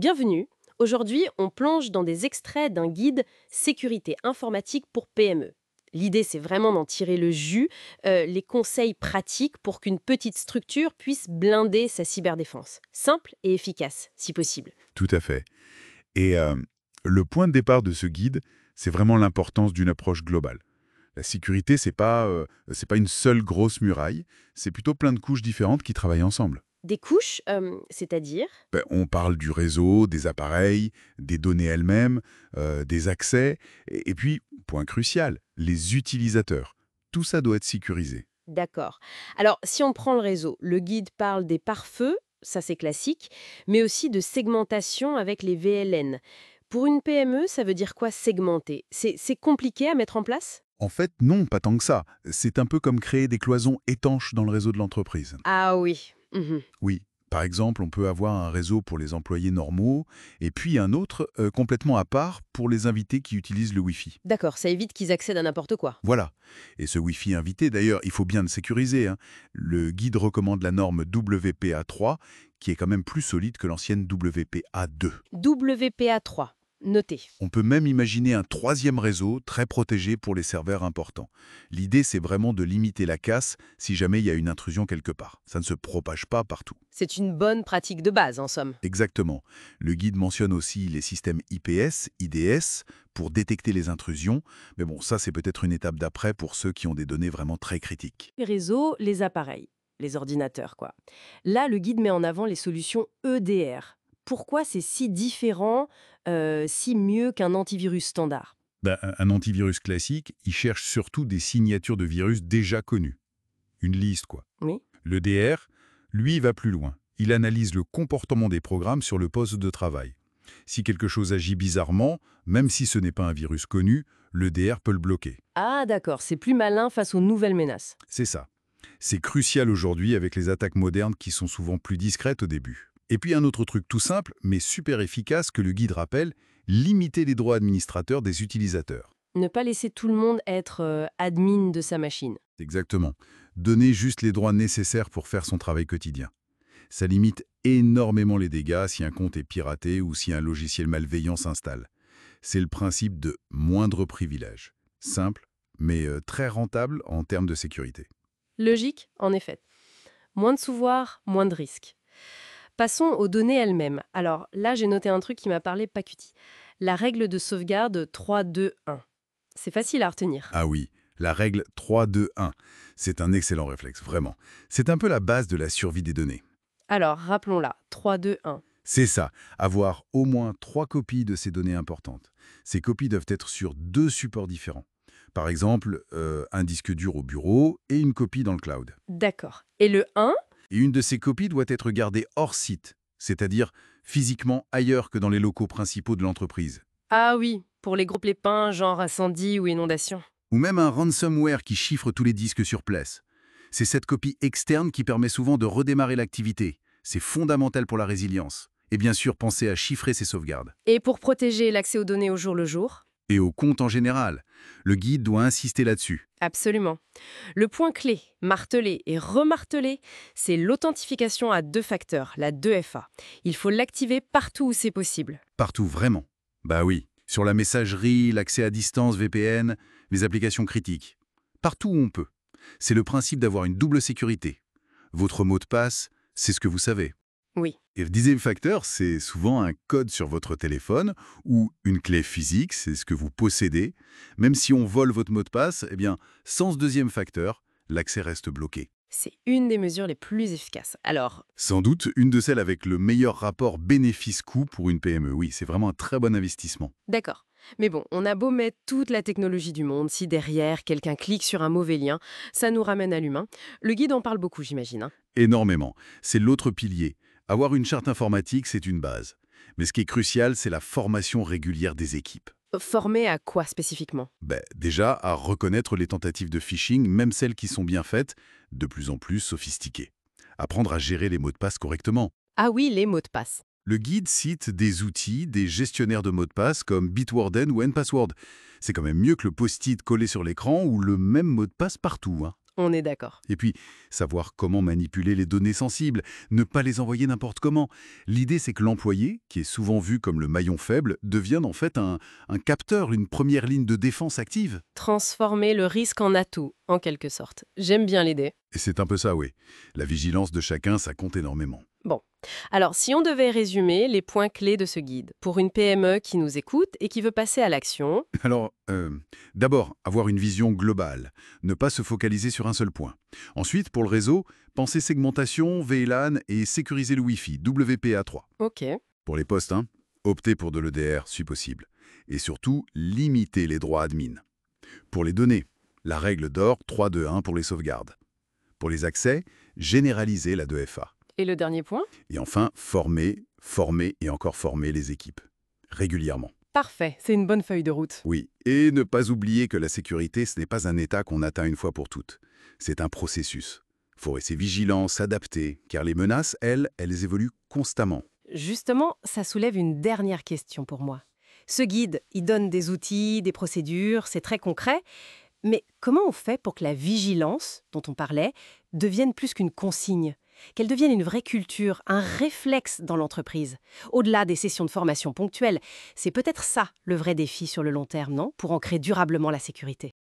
Bienvenue. Aujourd'hui, on plonge dans des extraits d'un guide sécurité informatique pour PME. L'idée, c'est vraiment d'en tirer le jus, les conseils pratiques pour qu'une petite structure puisse blinder sa cyberdéfense. Simple et efficace, si possible. Tout à fait. Et le point de départ de ce guide, c'est vraiment l'importance d'une approche globale. La sécurité, c'est pas une seule grosse muraille, c'est plutôt plein de couches différentes qui travaillent ensemble. Des couches, c'est-à-dire. On parle du réseau, des appareils, des données elles-mêmes, des accès, et puis, point crucial, les utilisateurs. Tout ça doit être sécurisé. D'accord. Alors, si on prend le réseau, le guide parle des pare-feux, ça c'est classique, mais aussi de segmentation avec les VLN. Pour une PME, ça veut dire quoi segmenter? C'est compliqué à mettre en place? En fait, non, pas tant que ça. C'est un peu comme créer des cloisons étanches dans le réseau de l'entreprise. Ah oui. Mhm. Oui, par exemple, on peut avoir un réseau pour les employés normaux et puis un autre complètement à part pour les invités qui utilisent le Wi-Fi. D'accord, ça évite qu'ils accèdent à n'importe quoi. Voilà. Et ce Wi-Fi invité, d'ailleurs, il faut bien le sécuriser, hein. Le guide recommande la norme WPA3, qui est quand même plus solide que l'ancienne WPA2. WPA3, noté. On peut même imaginer un troisième réseau très protégé pour les serveurs importants. L'idée, c'est vraiment de limiter la casse si jamais il y a une intrusion quelque part. Ça ne se propage pas partout. C'est une bonne pratique de base, en somme. Exactement. Le guide mentionne aussi les systèmes IPS, IDS, pour détecter les intrusions. Mais bon, ça, c'est peut-être une étape d'après pour ceux qui ont des données vraiment très critiques. Les réseaux, les appareils, les ordinateurs, quoi. Là, le guide met en avant les solutions EDR. Pourquoi c'est si différent, si mieux qu'un antivirus standard? Un antivirus classique, il cherche surtout des signatures de virus déjà connues. Une liste, quoi. Oui. Le DR, lui, va plus loin. Il analyse le comportement des programmes sur le poste de travail. Si quelque chose agit bizarrement, même si ce n'est pas un virus connu, le DR peut le bloquer. Ah d'accord, c'est plus malin face aux nouvelles menaces. C'est ça. C'est crucial aujourd'hui avec les attaques modernes qui sont souvent plus discrètes au début. Et puis un autre truc tout simple, mais super efficace que le guide rappelle, limiter les droits administrateurs des utilisateurs. Ne pas laisser tout le monde être admin de sa machine. Exactement. Donner juste les droits nécessaires pour faire son travail quotidien. Ça limite énormément les dégâts si un compte est piraté ou si un logiciel malveillant s'installe. C'est le principe de moindre privilège. Simple, mais très rentable en termes de sécurité. Logique, en effet. Moins de sous-voir, moins de risques. Passons aux données elles-mêmes. Alors là, j'ai noté un truc qui m'a parlé pacuti. La règle de sauvegarde 3-2-1. C'est facile à retenir. Ah oui, la règle 3-2-1. C'est un excellent réflexe, vraiment. C'est un peu la base de la survie des données. Alors, rappelons-la. 3-2-1. C'est ça, avoir au moins 3 copies de ces données importantes. Ces copies doivent être sur 2 supports différents. Par exemple, un disque dur au bureau et une copie dans le cloud. D'accord. Et le 1? Et une de ces copies doit être gardée hors site, c'est-à-dire physiquement ailleurs que dans les locaux principaux de l'entreprise. Ah oui, pour les gros pépins, genre incendie ou inondation. Ou même un ransomware qui chiffre tous les disques sur place. C'est cette copie externe qui permet souvent de redémarrer l'activité. C'est fondamental pour la résilience. Et bien sûr, pensez à chiffrer ces sauvegardes. Et pour protéger l'accès aux données au jour le jour? Et au compte en général. Le guide doit insister là-dessus. Absolument. Le point clé, martelé et remartelé, c'est l'authentification à 2 facteurs, la 2FA. Il faut l'activer partout où c'est possible. Partout, vraiment. Bah oui. Sur la messagerie, l'accès à distance, VPN, les applications critiques. Partout où on peut. C'est le principe d'avoir une double sécurité. Votre mot de passe, c'est ce que vous savez. Oui. Et le deuxième facteur, c'est souvent un code sur votre téléphone ou une clé physique, c'est ce que vous possédez. Même si on vole votre mot de passe, eh bien, sans ce deuxième facteur, l'accès reste bloqué. C'est une des mesures les plus efficaces. Alors, Sans doute une de celles avec le meilleur rapport bénéfice-coût pour une PME. Oui, c'est vraiment un très bon investissement. d'accord. Mais bon, on a beau mettre toute la technologie du monde, si derrière quelqu'un clique sur un mauvais lien, ça nous ramène à l'humain. Le guide en parle beaucoup, j'imagine, hein. Énormément. C'est l'autre pilier. Avoir une charte informatique, c'est une base. Mais ce qui est crucial, c'est la formation régulière des équipes. Formé à quoi spécifiquement? Déjà, à reconnaître les tentatives de phishing, même celles qui sont bien faites, de plus en plus sophistiquées. Apprendre à gérer les mots de passe correctement. Ah oui, les mots de passe. Le guide cite des outils, des gestionnaires de mots de passe comme Bitwarden ou NPassword. C'est quand même mieux que le post-it collé sur l'écran ou le même mot de passe partout, hein. On est d'accord. Et puis, savoir comment manipuler les données sensibles, ne pas les envoyer n'importe comment. L'idée, c'est que l'employé, qui est souvent vu comme le maillon faible, devienne en fait un capteur, une première ligne de défense active. Transformer le risque en atout, en quelque sorte. J'aime bien l'idée. Et c'est un peu ça, oui. La vigilance de chacun, ça compte énormément. Bon. Alors, si on devait résumer les points clés de ce guide, pour une PME qui nous écoute et qui veut passer à l'action, Alors, d'abord, avoir une vision globale, ne pas se focaliser sur un seul point. Ensuite, pour le réseau, penser segmentation, VLAN et sécuriser le Wi-Fi, WPA3. ok. Pour les postes, optez pour de l'EDR si possible. Et surtout, limitez les droits admin. Pour les données, la règle d'or 3-2-1 pour les sauvegardes. Pour les accès, généralisez la 2FA. Et le dernier point? Et enfin, former, former et encore former les équipes. Régulièrement. Parfait, c'est une bonne feuille de route. Oui, et ne pas oublier que la sécurité, ce n'est pas un état qu'on atteint une fois pour toutes. C'est un processus. Faut rester vigilant, s'adapter, car les menaces, elles évoluent constamment. Justement, ça soulève une dernière question pour moi. Ce guide, il donne des outils, des procédures, c'est très concret, mais comment on fait pour que la vigilance, dont on parlait, devienne plus qu'une consigne? Qu'elle devienne une vraie culture, un réflexe dans l'entreprise? Au-delà des sessions de formation ponctuelles, c'est peut-être ça le vrai défi sur le long terme, non? Pour ancrer durablement la sécurité.